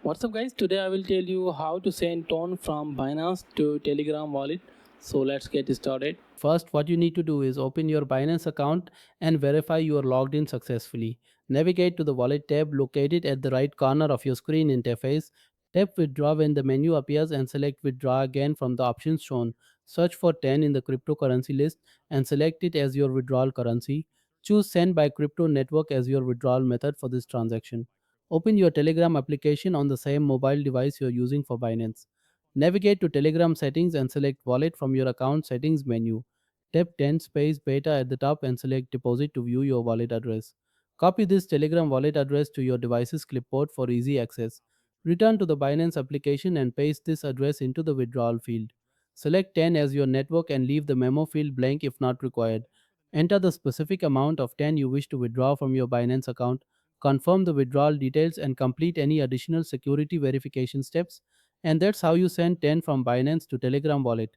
What's up guys, today I will tell you how to send tone from Binance to Telegram wallet. So let's get started. First, what you need to do is open your Binance account and verify you are logged in successfully. Navigate to the wallet tab located at the right corner of your screen interface. Tap withdraw when the menu appears and select withdraw again from the options shown. Search for 10 in the cryptocurrency list and select it as your withdrawal currency. Choose send by crypto network as your withdrawal method for this transaction. Open your Telegram application on the same mobile device you are using for Binance. Navigate to Telegram settings and select wallet from your account settings menu. Tap 10 space beta at the top and select deposit to view your wallet address. Copy this Telegram wallet address to your device's clipboard for easy access. Return to the Binance application and paste this address into the withdrawal field. Select 10 as your network and leave the memo field blank if not required. Enter the specific amount of 10 you wish to withdraw from your Binance account. Confirm the withdrawal details and complete any additional security verification steps. And that's how you send 10 from Binance to Telegram wallet.